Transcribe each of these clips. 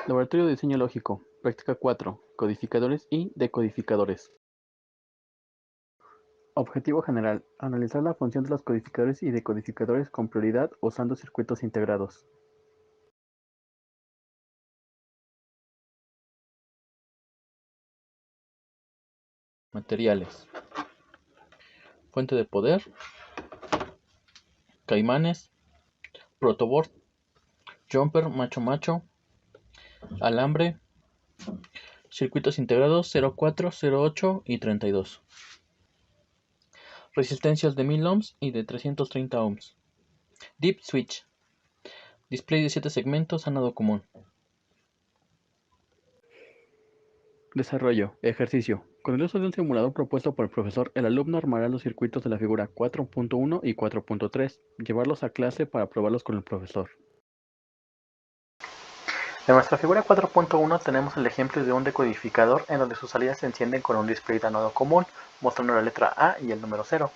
Laboratorio de Diseño Lógico, Práctica 4, Codificadores y Decodificadores. Objetivo general, analizar la función de los codificadores y decodificadores con prioridad usando circuitos integrados. Materiales. Fuente de poder, caimanes, protoboard, jumper macho, alambre, circuitos integrados 04, 08 y 32. Resistencias de 1000 ohms y de 330 ohms. Deep switch. Display de 7 segmentos, ánodo común. Desarrollo. Ejercicio. Con el uso de un simulador propuesto por el profesor, el alumno armará los circuitos de la figura 4.1 y 4.3, llevarlos a clase para probarlos con el profesor. En nuestra figura 4.1 tenemos el ejemplo de un decodificador en donde sus salidas se encienden con un display de ánodo común, mostrando la letra A y el número 0.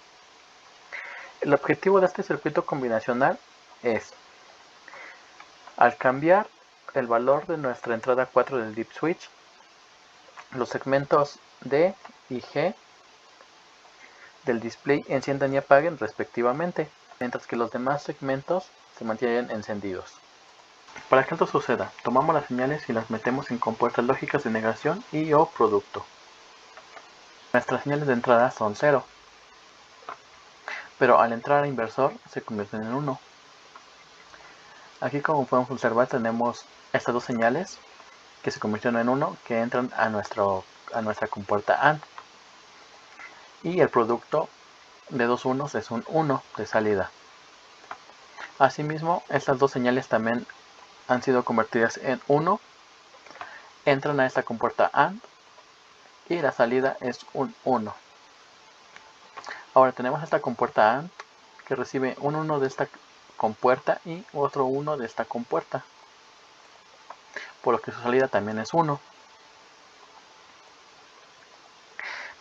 El objetivo de este circuito combinacional es, al cambiar el valor de nuestra entrada 4 del deep switch, los segmentos D y G del display enciendan y apaguen respectivamente, mientras que los demás segmentos se mantienen encendidos. Para que esto suceda, tomamos las señales y las metemos en compuertas lógicas de negación y o producto. Nuestras señales de entrada son 0, pero al entrar al inversor se convierten en 1. Aquí, como podemos observar, tenemos estas dos señales que se convirtieron en 1 que entran a nuestra compuerta AND. Y el producto de dos unos es un 1 de salida. Asimismo, estas dos señales también han sido convertidas en 1, entran a esta compuerta AND y la salida es un 1. Ahora tenemos esta compuerta AND que recibe un 1 de esta compuerta y otro 1 de esta compuerta, por lo que su salida también es 1.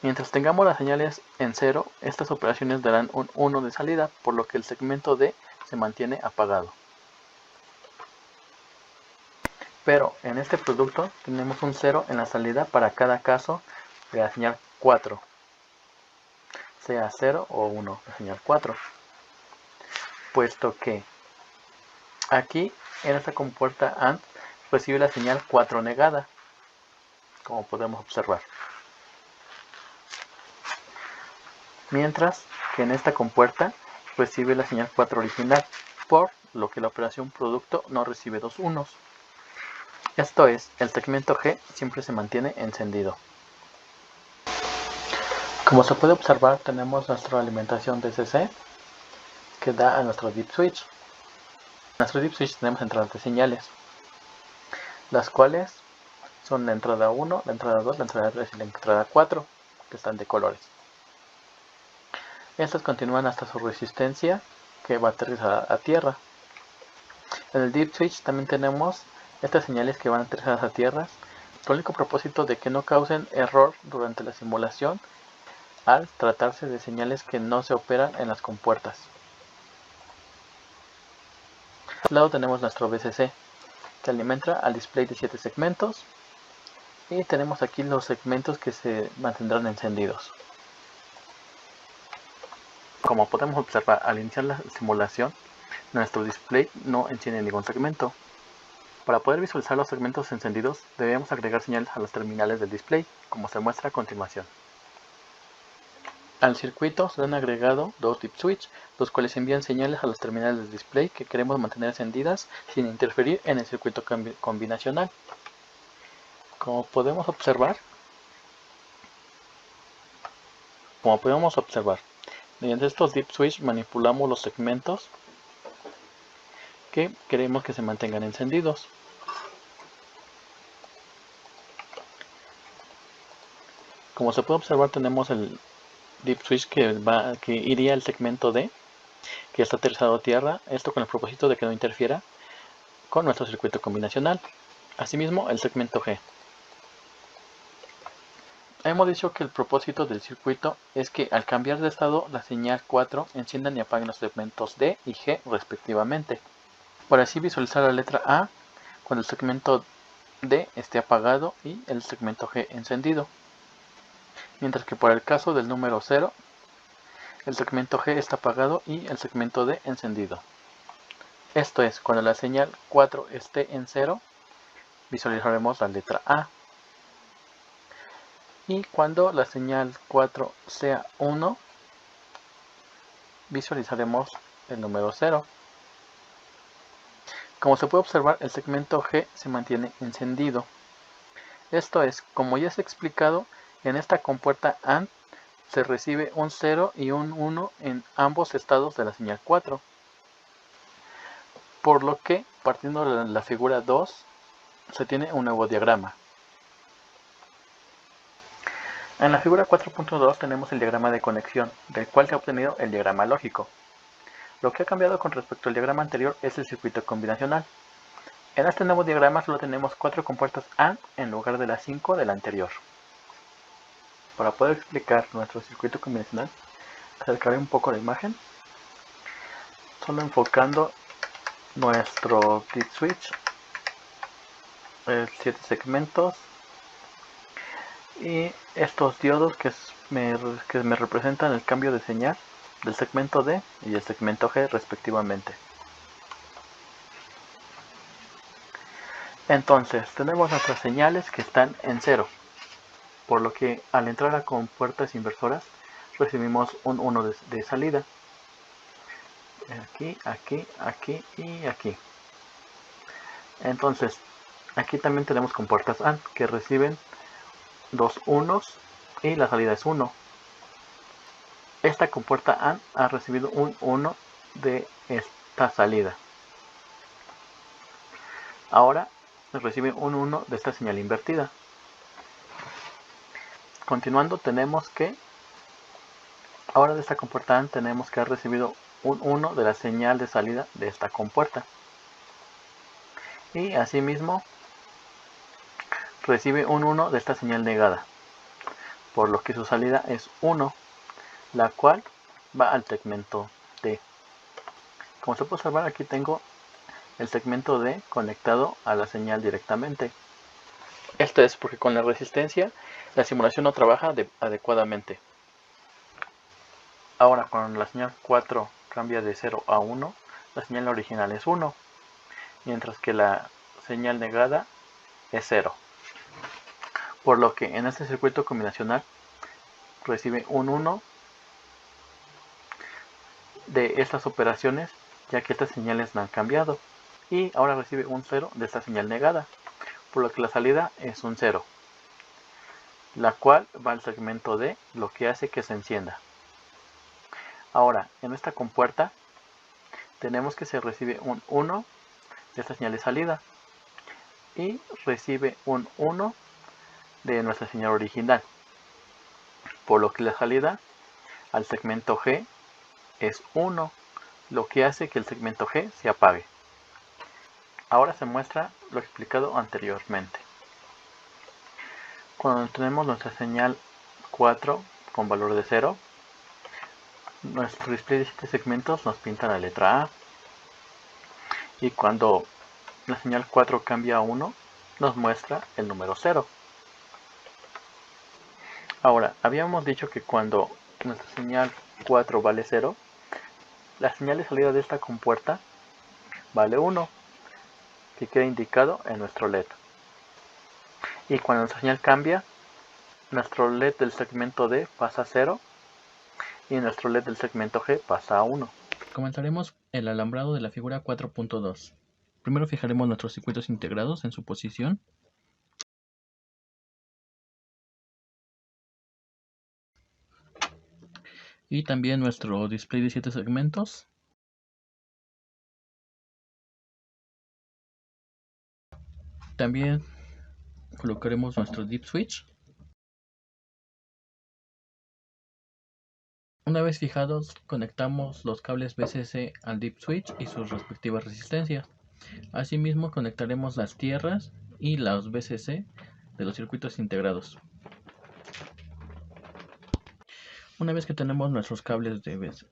Mientras tengamos las señales en 0, estas operaciones darán un 1 de salida, por lo que el segmento D se mantiene apagado. Pero en este producto tenemos un 0 en la salida para cada caso de la señal 4, sea 0 o 1 la señal 4, puesto que aquí en esta compuerta AND recibe la señal 4 negada, como podemos observar, mientras que en esta compuerta recibe la señal 4 original, por lo que la operación producto no recibe dos unos. Esto es, el segmento G siempre se mantiene encendido. Como se puede observar, tenemos nuestra alimentación DC que da a nuestro deep switch. En nuestro deep switch tenemos entradas de señales, las cuales son la entrada 1, la entrada 2, la entrada 3 y la entrada 4, que están de colores. Estas continúan hasta su resistencia, que va aterrizada a tierra. En el deep switch también tenemos estas señales que van aterrizadas a tierra, con el único propósito de que no causen error durante la simulación al tratarse de señales que no se operan en las compuertas. A este lado tenemos nuestro VCC, que alimenta al display de 7 segmentos, y tenemos aquí los segmentos que se mantendrán encendidos. Como podemos observar, al iniciar la simulación, nuestro display no enciende ningún segmento. Para poder visualizar los segmentos encendidos, debemos agregar señales a los terminales del display, como se muestra a continuación. Al circuito se han agregado dos deep switch, los cuales envían señales a los terminales del display que queremos mantener encendidas sin interferir en el circuito combinacional. Como podemos observar, mediante estos deep switch manipulamos los segmentos que queremos que se mantengan encendidos. Como se puede observar, tenemos el deep switch que iría al segmento D, que está aterrizado a tierra, esto con el propósito de que no interfiera con nuestro circuito combinacional. Asimismo, el segmento G. Hemos dicho que el propósito del circuito es que al cambiar de estado la señal 4 enciendan y apaguen los segmentos D y G respectivamente. Para así visualizar la letra A cuando el segmento D esté apagado y el segmento G encendido. Mientras que para el caso del número 0, el segmento G está apagado y el segmento D encendido. Esto es, cuando la señal 4 esté en 0, visualizaremos la letra A. Y cuando la señal 4 sea 1, visualizaremos el número 0. Como se puede observar, el segmento G se mantiene encendido. Esto es, como ya se ha explicado, en esta compuerta AND se recibe un 0 y un 1 en ambos estados de la señal 4. Por lo que, partiendo de la figura 2, se tiene un nuevo diagrama. En la figura 4.2 tenemos el diagrama de conexión, del cual se ha obtenido el diagrama lógico. Lo que ha cambiado con respecto al diagrama anterior es el circuito combinacional. En este nuevo diagrama solo tenemos 4 compuertas AND en lugar de las 5 del anterior. Para poder explicar nuestro circuito combinacional, acercaré un poco la imagen, solo enfocando nuestro dip switch, 7 segmentos, y estos diodos que me representan el cambio de señal del segmento D y el segmento G respectivamente. Entonces tenemos nuestras señales que están en 0, por lo que al entrar a compuertas inversoras recibimos un 1 de salida. Aquí, aquí, aquí y aquí. Entonces aquí también tenemos compuertas AND que reciben dos unos y la salida es 1. Esta compuerta AND ha recibido un 1 de esta salida. Ahora recibe un 1 de esta señal invertida. Continuando, tenemos que ahora de esta compuerta AND tenemos que haber recibido un 1 de la señal de salida de esta compuerta. Y asimismo recibe un 1 de esta señal negada, por lo que su salida es 1, la cual va al segmento D. Como se puede observar, aquí tengo el segmento D conectado a la señal directamente. Esto es porque con la resistencia la simulación no trabaja adecuadamente. Ahora cuando la señal 4 cambia de 0 a 1, la señal original es 1, mientras que la señal negada es 0. Por lo que en este circuito combinacional recibe un 1 de estas operaciones, ya que estas señales no han cambiado. Y ahora recibe un 0 de esta señal negada, por lo que la salida es un 0, la cual va al segmento D, lo que hace que se encienda. Ahora, en esta compuerta tenemos que se recibe un 1 de esta señal de salida y recibe un 1 de nuestra señal original, por lo que la salida al segmento G es 1, lo que hace que el segmento G se apague. Ahora se muestra lo explicado anteriormente. Cuando tenemos nuestra señal 4 con valor de 0, nuestro display de 7 segmentos nos pinta la letra A. Y cuando la señal 4 cambia a 1, nos muestra el número 0. Ahora, habíamos dicho que cuando nuestra señal 4 vale 0, la señal de salida de esta compuerta vale 1, que queda indicado en nuestro LED. Y cuando nuestra señal cambia, nuestro LED del segmento D pasa a 0 y nuestro LED del segmento G pasa a 1. Comenzaremos el alambrado de la figura 4.2. Primero fijaremos nuestros circuitos integrados en su posición. Y también nuestro display de 7 segmentos. También colocaremos nuestro dip switch. Una vez fijados, conectamos los cables VCC al dip switch y sus respectivas resistencias. Asimismo, conectaremos las tierras y los VCC de los circuitos integrados. Una vez que tenemos nuestros cables de BC,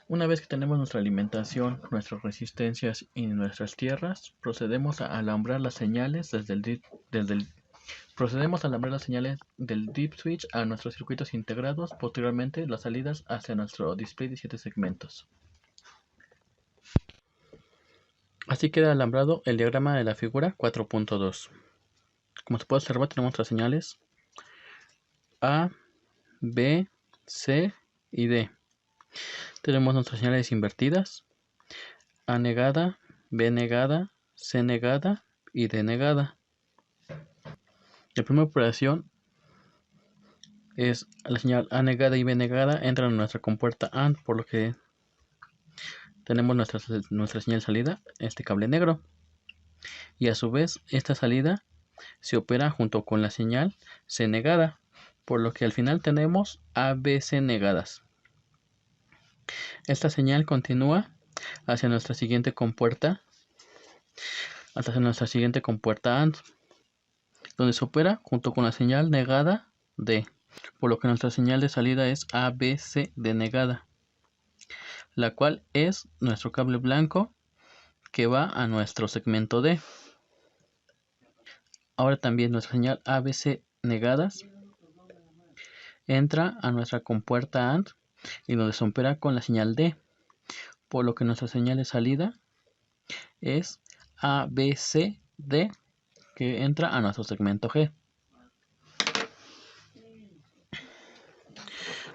una vez que tenemos nuestra alimentación, nuestras resistencias y nuestras tierras, procedemos a alambrar las señales procedemos a alambrar las señales del deep switch a nuestros circuitos integrados, posteriormente las salidas hacia nuestro display de 7 segmentos. Así queda alambrado el diagrama de la figura 4.2. Como se puede observar, tenemos nuestras señales A, B, C y D. Tenemos nuestras señales invertidas, A negada, B negada, C negada y D negada. La primera operación es la señal A negada y B negada entran en nuestra compuerta AND, por lo que tenemos nuestra señal salida, este cable negro. Y a su vez, esta salida se opera junto con la señal C negada, por lo que al final tenemos ABC negadas. Esta señal continúa hacia nuestra siguiente compuerta, AND, donde se opera junto con la señal negada D, por lo que nuestra señal de salida es ABC denegada, la cual es nuestro cable blanco que va a nuestro segmento D. Ahora también nuestra señal ABC negadas entra a nuestra compuerta AND y donde se opera con la señal D, por lo que nuestra señal de salida es ABCD, que entra a nuestro segmento G.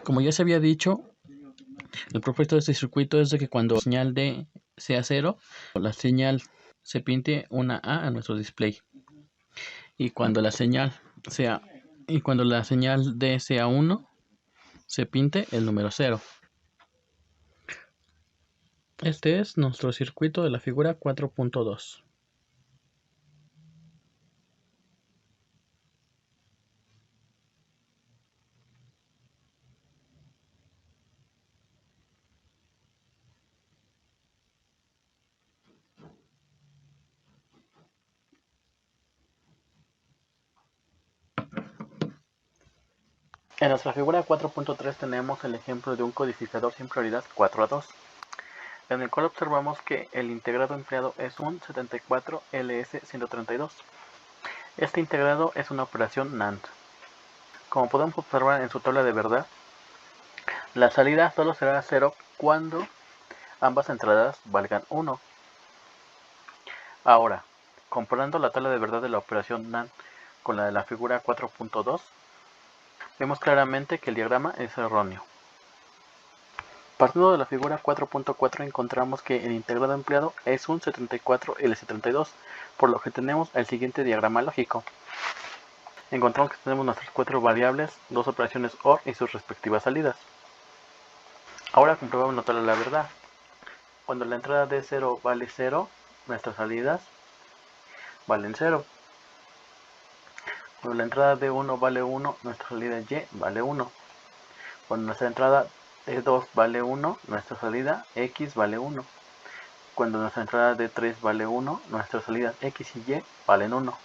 Como ya se había dicho, el propósito de este circuito es de que cuando la señal D sea 0, la señal se pinte una A nuestro display. Y cuando la señal D sea 1, se pinte el número 0. Este es nuestro circuito de la figura 4.2. En nuestra figura 4.3 tenemos el ejemplo de un codificador sin prioridad 4A2, en el cual observamos que el integrado empleado es un 74LS132. Este integrado es una operación NAND. Como podemos observar en su tabla de verdad, la salida solo será 0 cuando ambas entradas valgan 1. Ahora, comparando la tabla de verdad de la operación NAND con la de la figura 4.2, vemos claramente que el diagrama es erróneo. Partiendo de la figura 4.4 encontramos que el integrado empleado es un 74LS32, por lo que tenemos el siguiente diagrama lógico. Encontramos que tenemos nuestras 4 variables, 2 operaciones OR y sus respectivas salidas. Ahora comprobamos la tabla de la verdad. Cuando la entrada de 0 vale 0, nuestras salidas valen 0. Cuando la entrada de 1 vale 1, nuestra salida Y vale 1. Cuando nuestra entrada de 2 vale 1, nuestra salida X vale 1. Cuando nuestra entrada de 3 vale 1, nuestras salidas X y Y valen 1.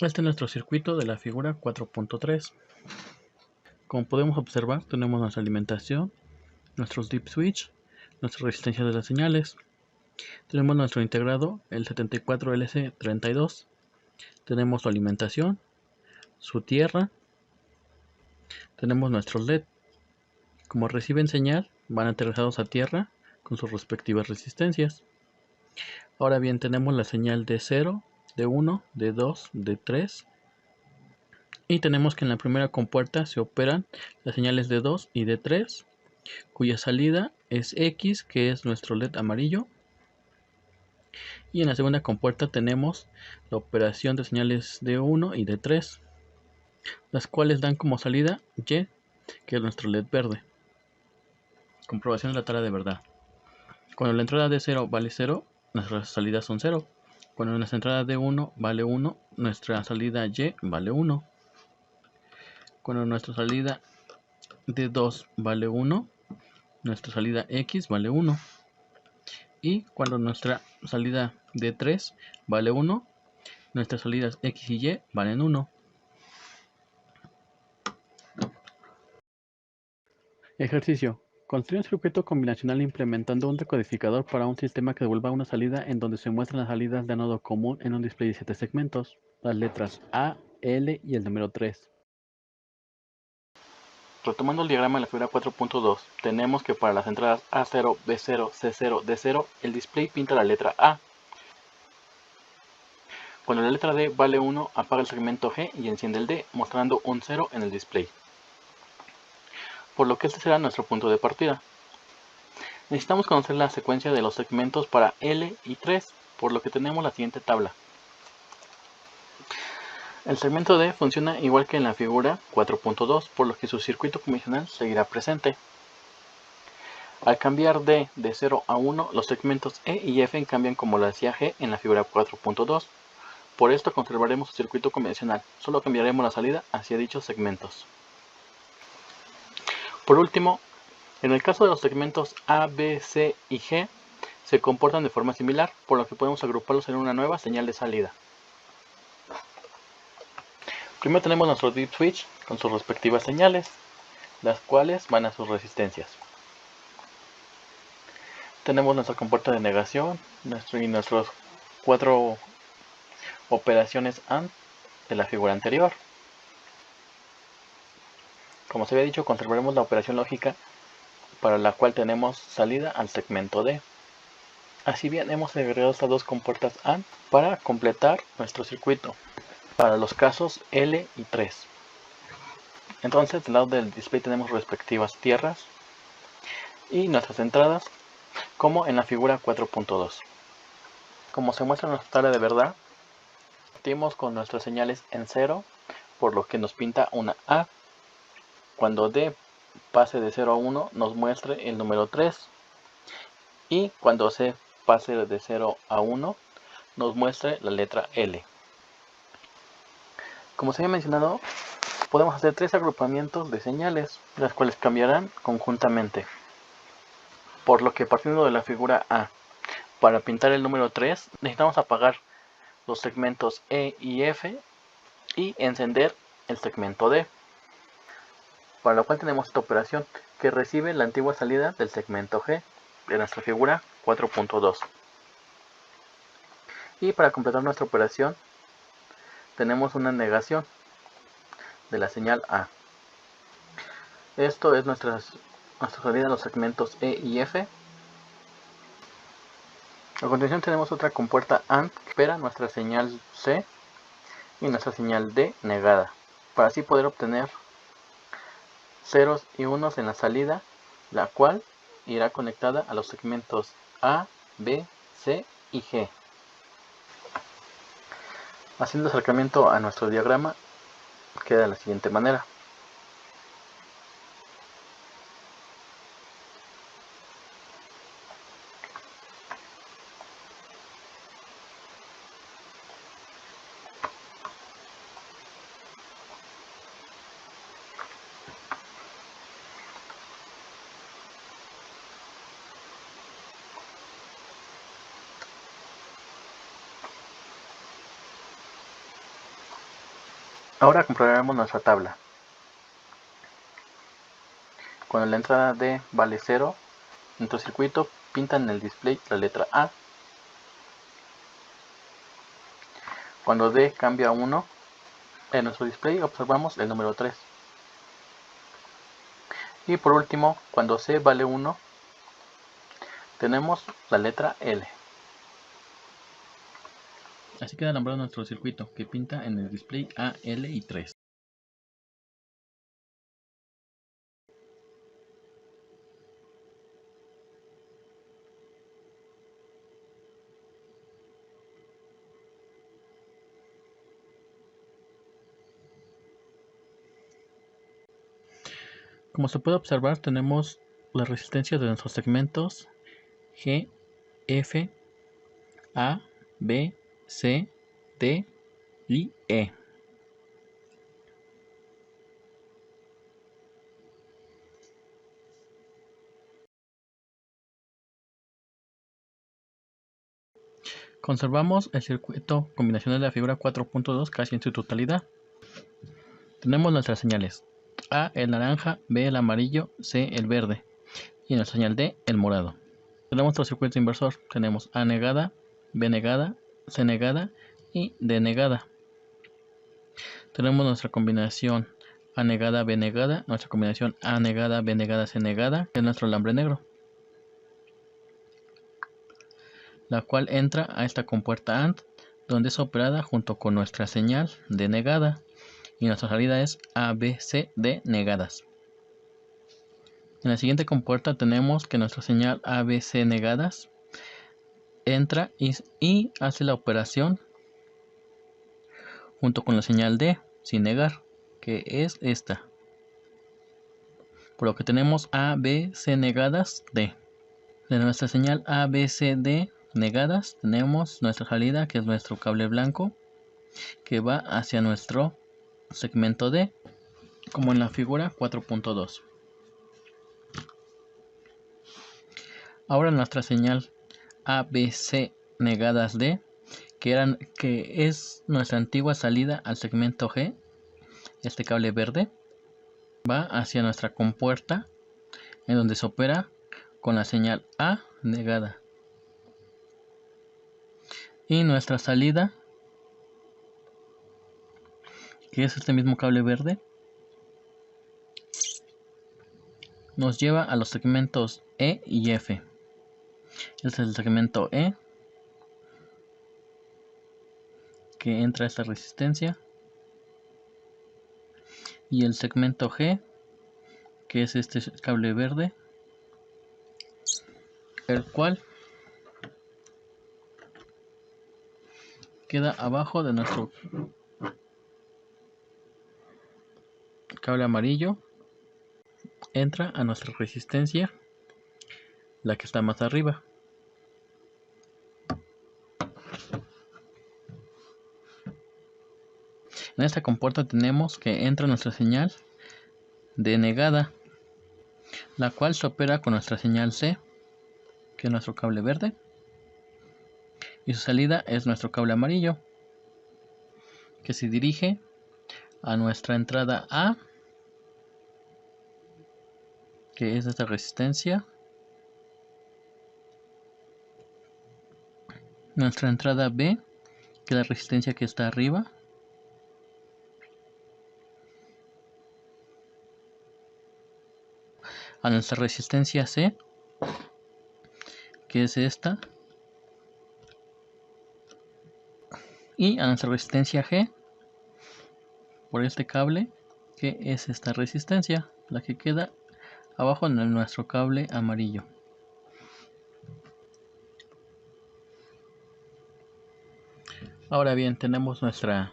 Este es nuestro circuito de la figura 4.3. Como podemos observar, tenemos nuestra alimentación, nuestros deep switch, nuestra resistencia de las señales. Tenemos nuestro integrado, el 74LC32. Tenemos su alimentación, su tierra. Tenemos nuestros LED. Como reciben señal, van aterrizados a tierra con sus respectivas resistencias. Ahora bien, tenemos la señal de 0, de 1, de 2, de 3. Y tenemos que en la primera compuerta se operan las señales de 2 y de 3, cuya salida es X, que es nuestro LED amarillo. Y en la segunda compuerta tenemos la operación de señales de 1 y de 3, las cuales dan como salida Y, que es nuestro LED verde. Comprobación de la tabla de verdad. Cuando la entrada de 0 vale 0, nuestras salidas son 0. Cuando nuestra entrada de 1 vale 1, nuestra salida Y vale 1. Cuando nuestra salida de 2 vale 1, nuestra salida X vale 1. Y cuando nuestra salida de 3 vale 1, nuestras salidas X y Y valen 1. Ejercicio. Construye un circuito combinacional implementando un decodificador para un sistema que devuelva una salida en donde se muestran las salidas de nodo común en un display de 7 segmentos, las letras A, L y el número 3. Retomando el diagrama de la figura 4.2, tenemos que para las entradas A0, B0, C0, D0, el display pinta la letra A. Cuando la letra D vale 1, apaga el segmento G y enciende el D, mostrando un 0 en el display. Por lo que este será nuestro punto de partida. Necesitamos conocer la secuencia de los segmentos para L y 3, por lo que tenemos la siguiente tabla. El segmento D funciona igual que en la figura 4.2, por lo que su circuito convencional seguirá presente. Al cambiar D de 0 a 1, los segmentos E y F cambian como lo hacía G en la figura 4.2. Por esto conservaremos su circuito convencional, solo cambiaremos la salida hacia dichos segmentos. Por último, en el caso de los segmentos A, B, C y G, se comportan de forma similar, por lo que podemos agruparlos en una nueva señal de salida. Primero tenemos nuestro dip switch con sus respectivas señales, las cuales van a sus resistencias. Tenemos nuestra compuerta de negación y nuestras 4 operaciones AND de la figura anterior. Como se había dicho, conservaremos la operación lógica para la cual tenemos salida al segmento D. Así bien, hemos agregado estas dos compuertas AND para completar nuestro circuito para los casos L y 3. Entonces, del lado del display tenemos respectivas tierras y nuestras entradas, como en la figura 4.2. Como se muestra en nuestra tabla de verdad, partimos con nuestras señales en 0, por lo que nos pinta una A. Cuando D pase de 0 a 1 nos muestre el número 3, y cuando C pase de 0 a 1 nos muestre la letra L. Como se había mencionado, podemos hacer 3 agrupamientos de señales, las cuales cambiarán conjuntamente. Por lo que partiendo de la figura A, para pintar el número 3 necesitamos apagar los segmentos E y F y encender el segmento D, para lo cual tenemos esta operación que recibe la antigua salida del segmento G de nuestra figura 4.2. Y para completar nuestra operación tenemos una negación de la señal A. Esto es nuestra salida de los segmentos E y F. A continuación tenemos otra compuerta AND que espera nuestra señal C y nuestra señal D negada, para así poder obtener ceros y unos en la salida, la cual irá conectada a los segmentos A, B, C y G. Haciendo acercamiento a nuestro diagrama, queda de la siguiente manera. Ahora comprobaremos nuestra tabla. Cuando la entrada D vale 0, nuestro circuito pinta en el display la letra A. Cuando D cambia a 1, en nuestro display observamos el número 3. Y por último, cuando C vale 1, tenemos la letra L. Así queda alumbrado nuestro circuito, que pinta en el display A, L y 3. Como se puede observar, tenemos las resistencias de nuestros segmentos G, F, A, B, C, D y E. Conservamos el circuito combinacional de la figura 4.2 casi en su totalidad. Tenemos nuestras señales A el naranja, B el amarillo, C el verde y nuestra señal D el morado. Tenemos nuestro circuito inversor, tenemos A negada, B negada, C negada y D negada. Tenemos nuestra combinación A negada, B negada, nuestra combinación A negada, B negada, C negada, que es nuestro alambre negro, la cual entra a esta compuerta AND, donde es operada junto con nuestra señal D negada, y nuestra salida es A, B, C, D negadas. En la siguiente compuerta tenemos que nuestra señal A, B, C negadas entra y hace la operación junto con la señal D sin negar, que es esta. Por lo que tenemos A, B, C negadas, D. De nuestra señal A, B, C, D negadas tenemos nuestra salida, que es nuestro cable blanco, que va hacia nuestro segmento D, como en la figura 4.2. Ahora nuestra señal A, B, C negadas D, que es nuestra antigua salida al segmento G, este cable verde, va hacia nuestra compuerta, en donde se opera con la señal A negada. Y nuestra salida, que es este mismo cable verde, nos lleva a los segmentos E y F. Este es el segmento E, que entra a esta resistencia, y el segmento G, que es este cable verde, el cual queda abajo de nuestro cable amarillo, entra a nuestra resistencia, la que está más arriba. En esta compuerta tenemos que entra nuestra señal D negada, la cual se opera con nuestra señal C, que es nuestro cable verde, y su salida es nuestro cable amarillo, que se dirige a nuestra entrada A, que es esta resistencia, nuestra entrada B, que es la resistencia que está arriba, a nuestra resistencia C, que es esta, y a nuestra resistencia G, por este cable, que es esta resistencia, la que queda abajo de nuestro cable amarillo. Ahora bien, tenemos nuestra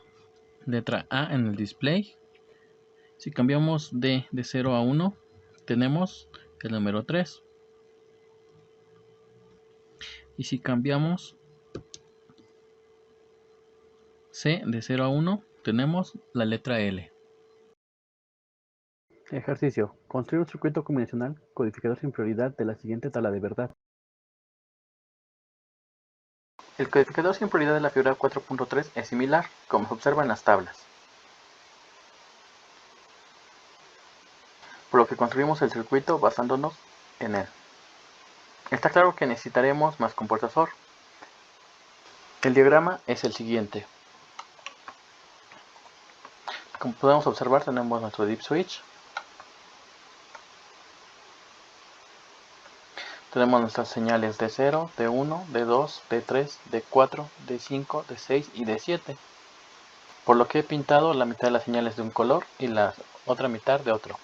letra A en el display. Si cambiamos de 0 a 1, tenemos el número 3. Y si cambiamos C de 0 a 1, tenemos la letra L. Ejercicio. Construir un circuito combinacional codificador sin prioridad de la siguiente tabla de verdad. El codificador sin prioridad de la figura 4.3 es similar, como se observa en las tablas. Por lo que construimos el circuito basándonos en él. Está claro que necesitaremos más compuertas OR. El diagrama es el siguiente. Como podemos observar, tenemos nuestro dip switch. Tenemos nuestras señales D0, D1, D2, D3, D4, D5, D6 y D7. Por lo que he pintado la mitad de las señales de un color y la otra mitad de otro.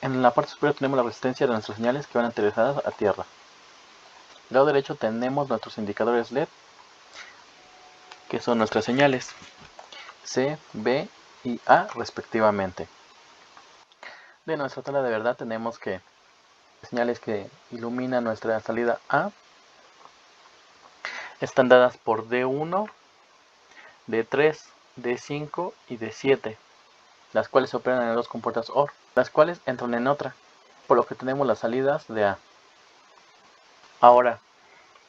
En la parte superior tenemos la resistencia de nuestras señales que van enderezadas a tierra. Del lado derecho tenemos nuestros indicadores LED, que son nuestras señales C, B y A respectivamente. De nuestra tabla de verdad tenemos que señales que iluminan nuestra salida A están dadas por D1, D3, D5 y D7, las cuales se operan en dos compuertas OR, las cuales entran en otra, por lo que tenemos las salidas de A. Ahora,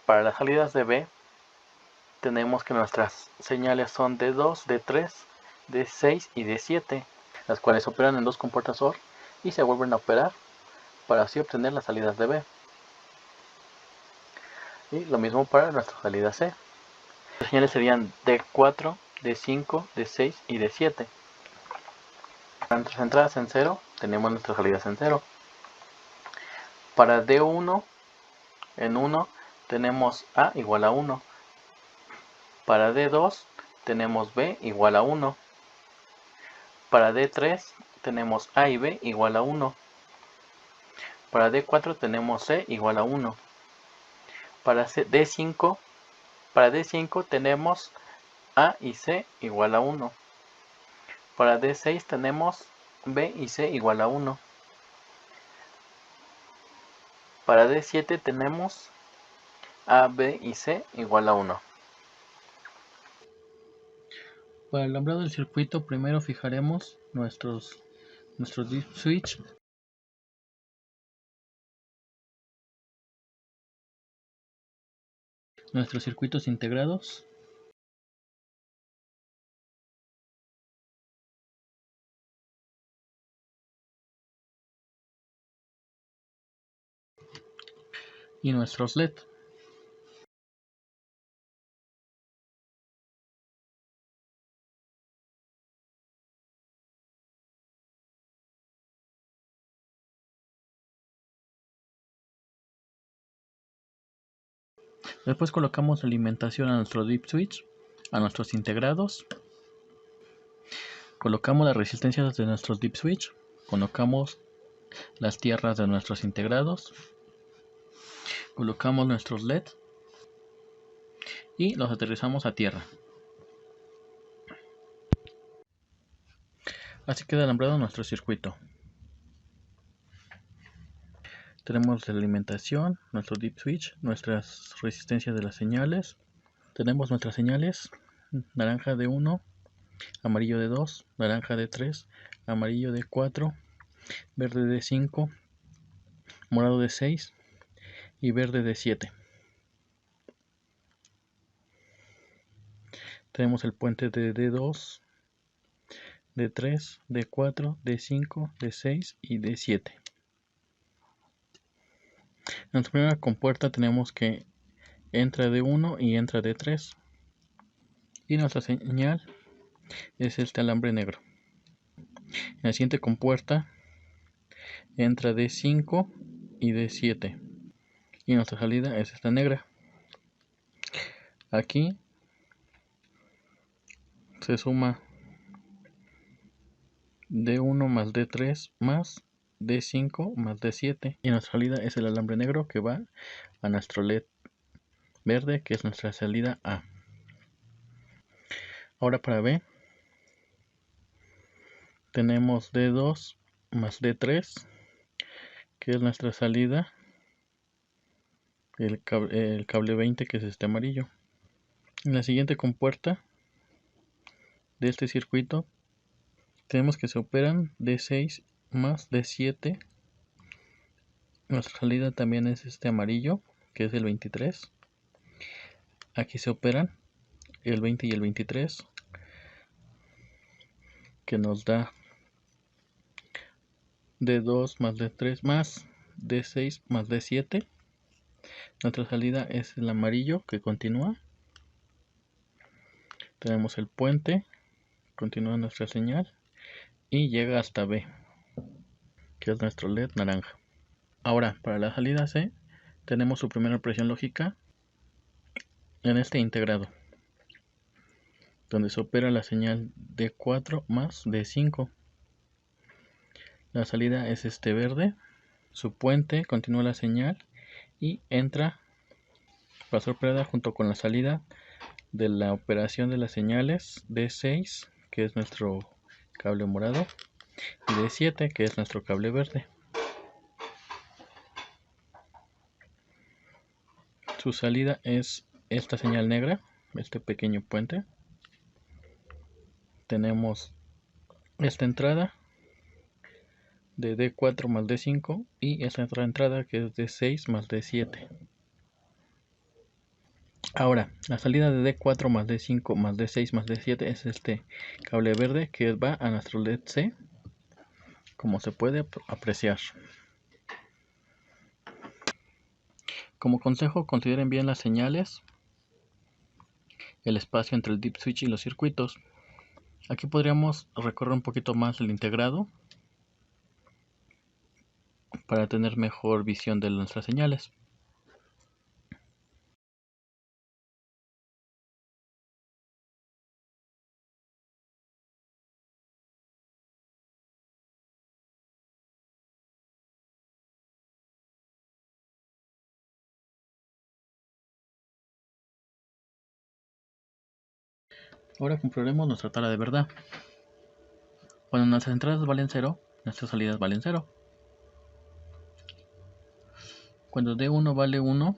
para las salidas de B, tenemos que nuestras señales son D2, D3, D6 y D7, las cuales operan en dos compuertas OR y se vuelven a operar para así obtener las salidas de B. Y lo mismo para nuestra salida C. Las señales serían D4, D5, D6 y D7. Para nuestras entradas en 0 tenemos nuestras salidas en 0. Para D1 en 1 tenemos A igual a 1. Para D2 tenemos B igual a 1. Para D3 tenemos A y B igual a 1. Para D4 tenemos C igual a 1. Para D5 tenemos A y C igual a 1. Para D6 tenemos B y C igual a 1. Para D7 tenemos A, B y C igual a 1. Para el alambrado del circuito primero fijaremos nuestro dip switch. Nuestros circuitos integrados. Y nuestros LED. Después colocamos alimentación a nuestro dip switch, a nuestros integrados. Colocamos las resistencias de nuestros dip switch. Colocamos las tierras de nuestros integrados. Colocamos nuestros LED y los aterrizamos a tierra. Así queda alambrado nuestro circuito. Tenemos la alimentación, nuestro dip switch, nuestras resistencias de las señales. Tenemos nuestras señales: naranja de 1, amarillo de 2, naranja de 3, amarillo de 4, verde de 5, morado de 6 y verde de 7. Tenemos el puente de D2, D3, D4, D5, D6 y D7. En nuestra primera compuerta tenemos que entra D1 y entra D3. Y nuestra señal es este alambre negro. En la siguiente compuerta entra D5 y D7. Y nuestra salida es esta negra. Aquí se suma D1 más D3 más D5 más D7. Y nuestra salida es el alambre negro que va a nuestro LED verde, que es nuestra salida A. Ahora para B tenemos D2 más D3, que es nuestra salida, el cable 20, que es este amarillo. En la siguiente compuerta de este circuito tenemos que se operan D6 más D7. Nuestra salida también es este amarillo, que es el 23. Aquí se operan el 20 y el 23, que nos da D2 más D3 más D6 más D7. Nuestra salida es el amarillo, que continúa. Tenemos el puente, continúa nuestra señal y llega hasta B, que es nuestro LED naranja. Ahora, para la salida C, tenemos su primera operación lógica en este integrado, donde se opera la señal D4 más D5. La salida es este verde, su puente continúa la señal y entra para ser operada junto con la salida de la operación de las señales D6, que es nuestro cable morado, y D7, que es nuestro cable verde. Su salida es esta señal negra, este pequeño puente. Tenemos esta entrada de D4 más D5 y esta otra entrada que es D6 más D7. Ahora, la salida de D4 más D5 más D6 más D7 es este cable verde que va a nuestro LED C. como se puede apreciar. Como consejo, consideren bien las señales, el espacio entre el dip switch y los circuitos. Aquí podríamos recorrer un poquito más el integrado para tener mejor visión de nuestras señales. Ahora comprobaremos nuestra tabla de verdad. Cuando nuestras entradas valen 0, nuestras salidas valen 0. Cuando D1 vale 1,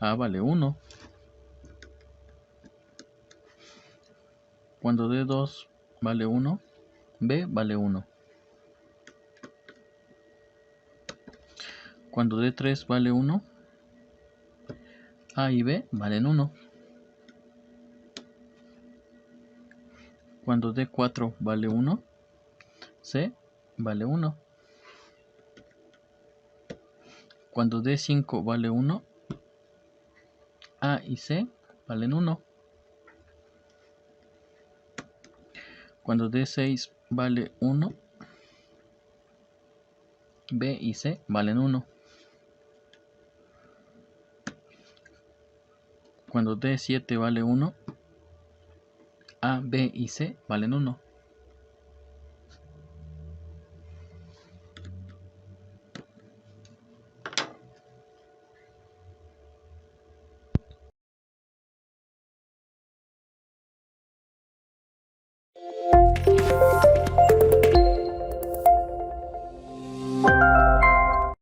A vale 1. Cuando D2 vale 1, B vale 1. Cuando D3 vale 1, A y B valen 1. Cuando D4 vale 1, C vale 1. Cuando D5 vale 1, A y C valen 1. Cuando D6 vale 1, B y C valen 1. Cuando D7 vale 1, A, B y C valen 1.